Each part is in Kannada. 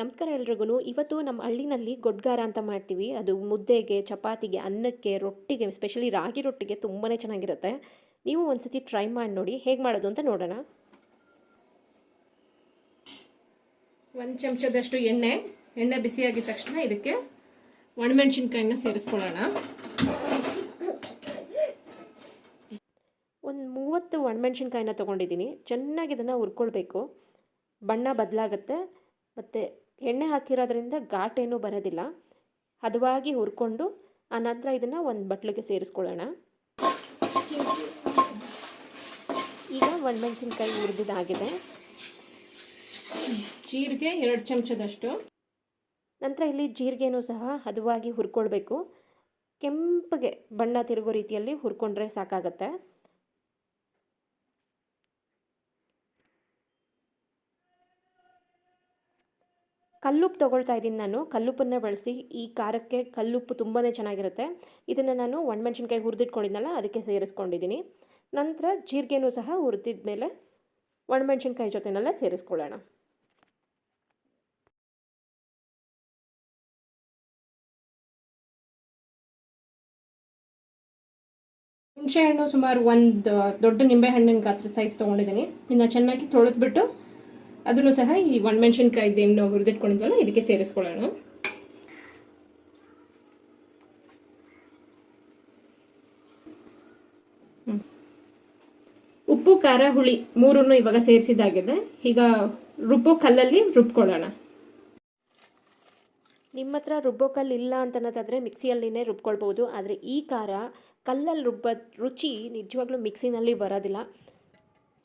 ನಮಸ್ಕಾರ ಎಲ್ರಿಗೂ. ಇವತ್ತು ನಮ್ಮ ಹಳ್ಳಿನಲ್ಲಿ ಗೊಡ್ಗಾರ ಅಂತ ಮಾಡ್ತೀವಿ. ಅದು ಮುದ್ದೆಗೆ, ಚಪಾತಿಗೆ, ಅನ್ನಕ್ಕೆ, ರೊಟ್ಟಿಗೆ, ಸ್ಪೆಷಲಿ ರಾಗಿ ರೊಟ್ಟಿಗೆ ತುಂಬಾ ಚೆನ್ನಾಗಿರುತ್ತೆ. ನೀವು ಒಂದ್ಸತಿ ಟ್ರೈ ಮಾಡಿ ನೋಡಿ, ಹೇಗೆ ಮಾಡೋದು ಅಂತ ನೋಡೋಣ. 1 ಚಮಚದಷ್ಟು ಎಣ್ಣೆ ಬಿಸಿಯಾಗಿದ ತಕ್ಷಣ ಇದಕ್ಕೆ ಒಣಮೆಣಸಿನ್ಕಾಯಿನ ಸೇರಿಸ್ಕೊಳ್ಳೋಣ. ಒಂದು 30 ಒಣಮೆಣಸಿನ್ಕಾಯಿನ ತೊಗೊಂಡಿದ್ದೀನಿ. ಚೆನ್ನಾಗಿ ಇದನ್ನು ಹುರ್ಕೊಳ್ಬೇಕು. ಬಣ್ಣ ಬದಲಾಗುತ್ತೆ ಮತ್ತು ಎಣ್ಣೆ ಹಾಕಿರೋದ್ರಿಂದ ಘಾಟೇನೂ ಬರೋದಿಲ್ಲ. ಹದವಾಗಿ ಹುರ್ಕೊಂಡು ಆನಂತರ ಇದನ್ನು ಒಂದು ಬಟ್ಲಿಗೆ ಸೇರಿಸ್ಕೊಳ್ಳೋಣ. ಈಗ ಒಣಮೆಣಸಿನ್ಕಾಯಿ ಹುರಿದಿದ್ದಾಗಿದೆ. ಜೀರಿಗೆ 2 ಚಮಚದಷ್ಟು. ನಂತರ ಇಲ್ಲಿ ಜೀರಿಗೆನೂ ಸಹ ಹದವಾಗಿ ಹುರ್ಕೊಳ್ಬೇಕು. ಕೆಂಪಗೆ ಬಣ್ಣ ತಿರುಗೋ ರೀತಿಯಲ್ಲಿ ಹುರ್ಕೊಂಡ್ರೆ ಸಾಕಾಗತ್ತೆ. ಕಲ್ಲುಪ್ಪು ತೊಗೊಳ್ತಾ ಇದ್ದೀನಿ ನಾನು. ಕಲ್ಲುಪ್ಪನ್ನೇ ಬಳಸಿ. ಈ ಖಾರಕ್ಕೆ ಕಲ್ಲುಪ್ಪು ತುಂಬಾ ಚೆನ್ನಾಗಿರುತ್ತೆ. ಇದನ್ನು ನಾನು ಒಣಮೆಣಸಿನ್ಕಾಯಿ ಹುರಿದಿಟ್ಕೊಂಡಿದ್ನಲ್ಲ ಅದಕ್ಕೆ ಸೇರಿಸ್ಕೊಂಡಿದ್ದೀನಿ. ನಂತರ ಜೀರಿಗೆನೂ ಸಹ ಹುರಿದಿದ ಮೇಲೆ ಒಣಮೆಣಸಿನ್ಕಾಯಿ ಜೊತೆನೆಲ್ಲ ಸೇರಿಸ್ಕೊಳ್ಳೋಣ. ಹುಣಸೆಹಣ್ಣು ಸುಮಾರು ಒಂದು ದೊಡ್ಡ ನಿಂಬೆಹಣ್ಣಿನ ಗಾತ್ರ ಸೈಜ್ ತೊಗೊಂಡಿದ್ದೀನಿ. ಇದನ್ನು ಚೆನ್ನಾಗಿ ತೊಳೆದ್ಬಿಟ್ಟು ಅದನ್ನು ಸಹ ಈ ಒಣಮೆಣಸಿನ್ಕಾಯಿದೇನು ಹುರಿದಿಟ್ಕೊಂಡಿದ್ವಲ್ಲ ಇದಕ್ಕೆ ಸೇರಿಸ್ಕೊಳ್ಳೋಣ. ಉಪ್ಪು, ಖಾರ, ಹುಳಿ ಮೂರನ್ನು ಇವಾಗ ಸೇರಿಸಿದ್ದಾಗಿದೆ. ಈಗ ರುಬ್ಬೋ ಕಲ್ಲಲ್ಲಿ ರುಬ್ಕೊಳ್ಳೋಣ. ನಿಮ್ಮ ಹತ್ರ ರುಬ್ಬೋ ಕಲ್ಲು ಇಲ್ಲ ಅಂತನ್ನೋದಾದರೆ ಮಿಕ್ಸಿಯಲ್ಲಿನೇ ರುಬ್ಕೊಳ್ಬೋದು. ಆದರೆ ಈ ಖಾರ ಕಲ್ಲಲ್ಲಿ ರುಬ್ಬೋ ರುಚಿ ನಿಜವಾಗ್ಲೂ ಮಿಕ್ಸಿನಲ್ಲಿ ಬರೋದಿಲ್ಲ.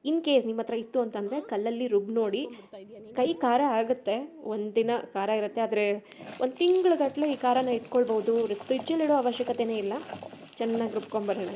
ಇನ್ ಕೇಸ್ ನಿಮ್ಮ ಹತ್ರ ಇತ್ತು ಅಂತಂದರೆ ಕಲ್ಲಲ್ಲಿ ರುಬ್ಬಿ ನೋಡಿ. ಕೈ ಖಾರ ಆಗುತ್ತೆ, ಒಂದಿನ ಖಾರ ಇರುತ್ತೆ, ಆದರೆ ಒಂದು ತಿಂಗಳಗಟ್ಟಲೆ ಈ ಖಾರನ ಇಟ್ಕೊಳ್ಬೋದು. ಫ್ರಿಜ್ಜಲ್ಲಿಡೋ ಅವಶ್ಯಕತೆಯೇ ಇಲ್ಲ. ಚೆನ್ನಾಗಿ ರುಬ್ಕೊಂಬರೋಣ.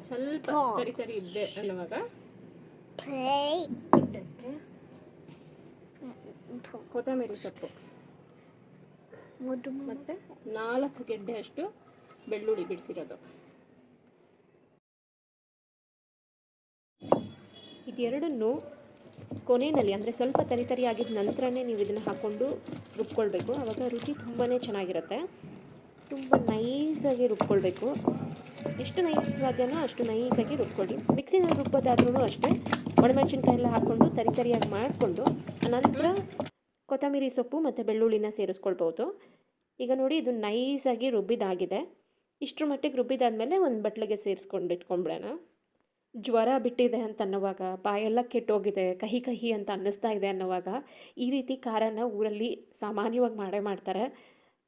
ಸ್ವಲ್ಪ ತರಿ ತರಿ ಇದ್ದೆ ಅನ್ನುವಾಗ ಕೊತ್ತಂಬರಿ ಸೊಪ್ಪು ಮತ್ತೆ 4 ಗೆಡ್ಡೆ ಅಷ್ಟು ಬೆಳ್ಳುಳ್ಳಿ ಬಿಡಿಸಿರೋದು. ಇದೆರಡನ್ನು ಕೊನೆಯಲ್ಲಿ ಅಂದರೆ ಸ್ವಲ್ಪ ತರಿ ತರಿ ಆಗಿದ ನಂತರನೇ ನೀವು ಇದನ್ನು ಹಾಕ್ಕೊಂಡು ರುಬ್ಕೊಳ್ಬೇಕು. ಆವಾಗ ರುಚಿ ತುಂಬಾ ಚೆನ್ನಾಗಿರುತ್ತೆ. ತುಂಬ ನೈಸಾಗಿ ರುಬ್ಕೊಳ್ಬೇಕು. ಎಷ್ಟು ನೈಸ್ ಸಾಧ್ಯನೋ ಅಷ್ಟು ನೈಸಾಗಿ ರುಬ್ಕೊಳ್ಳಿ. ಮಿಕ್ಸಿನಲ್ಲಿ ರುಬ್ಬೋದಾದ್ರೂ ಅಷ್ಟೇ ಒಣಮೆಣಸಿನ್ಕಾಯಿ ಎಲ್ಲ ಹಾಕ್ಕೊಂಡು ತರಿ ತರಿಯಾಗಿ ಮಾಡಿಕೊಂಡು ಅನಂತರ ಕೊತ್ತಂಬರಿ ಸೊಪ್ಪು ಮತ್ತು ಬೆಳ್ಳುಳ್ಳಿನ ಸೇರಿಸ್ಕೊಳ್ಬೋದು. ಈಗ ನೋಡಿ ಇದು ನೈಸಾಗಿ ರುಬ್ಬಿದಾಗಿದೆ. ಇಷ್ಟರ ಮಟ್ಟಿಗೆ ರುಬ್ಬಿದಾದಮೇಲೆ ಒಂದು ಬಟ್ಲಿಗೆ ಸೇರಿಸ್ಕೊಂಡು ಇಟ್ಕೊಂಡ್ಬಿಡೋಣ. ಜ್ವರ ಬಿಟ್ಟಿದೆ ಅಂತ ಅನ್ನೋವಾಗ, ಬಾಯೆಲ್ಲ ಕೆಟ್ಟೋಗಿದೆ, ಕಹಿ ಕಹಿ ಅಂತ ಅನ್ನಿಸ್ತಾ ಇದೆ ಅನ್ನೋವಾಗ ಈ ರೀತಿ ಖಾರನ ಊರಲ್ಲಿ ಸಾಮಾನ್ಯವಾಗಿ ಮಾಡ್ತಾರೆ.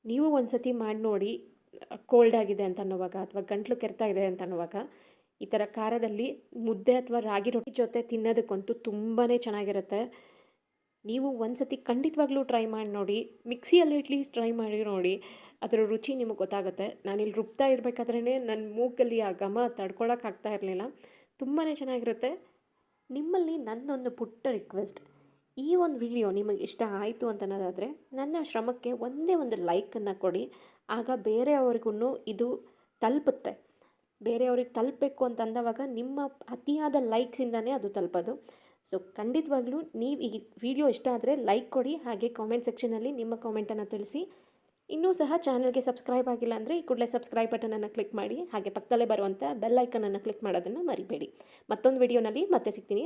ನೀವು ಒಂದು ಸತಿ ಮಾಡಿ ನೋಡಿ. ಕೋಲ್ಡ್ ಆಗಿದೆ ಅಂತ ಅನ್ನೋವಾಗ ಅಥವಾ ಗಂಟ್ಲು ಕೆರೆತಾ ಇದೆ ಅಂತ ಅನ್ನೋವಾಗ ಈ ಥರ ಖಾರದಲ್ಲಿ ಮುದ್ದೆ ಅಥವಾ ರಾಗಿ ರೊಟ್ಟಿ ಜೊತೆ ತಿನ್ನೋದಕ್ಕಂತೂ ತುಂಬಾ ಚೆನ್ನಾಗಿರುತ್ತೆ. ನೀವು ಒಂದು ಸತಿ ಖಂಡಿತವಾಗ್ಲೂ ಟ್ರೈ ಮಾಡಿ ನೋಡಿ. ಮಿಕ್ಸಿಯಲ್ಲಿ ಅಟ್ಲೀಸ್ಟ್ ಟ್ರೈ ಮಾಡಿ ನೋಡಿ, ಅದರ ರುಚಿ ನಿಮಗೆ ಗೊತ್ತಾಗುತ್ತೆ. ನಾನಿಲ್ಲಿ ರುಬ್ತಾ ಇರಬೇಕಾದ್ರೇ ನನ್ನ ಮೂಗಲ್ಲಿ ಆ ಘಮ ತಡ್ಕೊಳಕ್ಕಾಗ್ತಾ ಇರಲಿಲ್ಲ. ತುಂಬಾ ಚೆನ್ನಾಗಿರುತ್ತೆ. ನಿಮ್ಮಲ್ಲಿ ನನ್ನೊಂದು ಪುಟ್ಟ ರಿಕ್ವೆಸ್ಟ್, ಈ ಒಂದು ವಿಡಿಯೋ ನಿಮಗೆ ಇಷ್ಟ ಆಯಿತು ಅಂತನ್ನೋದಾದರೆ ನನ್ನ ಶ್ರಮಕ್ಕೆ ಒಂದೇ ಒಂದು ಲೈಕನ್ನು ಕೊಡಿ. ಆಗ ಬೇರೆಯವ್ರಿಗೂ ಇದು ತಲುಪುತ್ತೆ. ಬೇರೆಯವ್ರಿಗೆ ತಲುಪಬೇಕು ಅಂತಂದವಾಗ ನಿಮ್ಮ ಅತಿಯಾದ ಲೈಕ್ಸಿಂದನೇ ಅದು ತಲುಪೋದು. ಸೊ ಖಂಡಿತವಾಗ್ಲೂ ನೀವು ಈ ವಿಡಿಯೋ ಇಷ್ಟ ಆದರೆ ಲೈಕ್ ಕೊಡಿ. ಹಾಗೆ ಕಾಮೆಂಟ್ ಸೆಕ್ಷನಲ್ಲಿ ನಿಮ್ಮ ಕಾಮೆಂಟನ್ನು ತಿಳಿಸಿ. ಇನ್ನೂ ಸಹ ಚಾನಲ್ಗೆ ಸಬ್ಸ್ಕ್ರೈಬ್ ಆಗಿಲ್ಲ ಅಂದರೆ ಈ ಕೂಡಲೇ ಸಬ್ಸ್ಕ್ರೈಬ್ ಬಟನನ್ನು ಕ್ಲಿಕ್ ಮಾಡಿ. ಹಾಗೆ ಪಕ್ಕದಲ್ಲೇ ಬರುವಂಥ ಬೆಲ್ ಐಕನನ್ನು ಕ್ಲಿಕ್ ಮಾಡೋದನ್ನು ಮರಿಬೇಡಿ. ಮತ್ತೊಂದು ವಿಡಿಯೋನಲ್ಲಿ ಮತ್ತೆ ಸಿಗ್ತೀನಿ.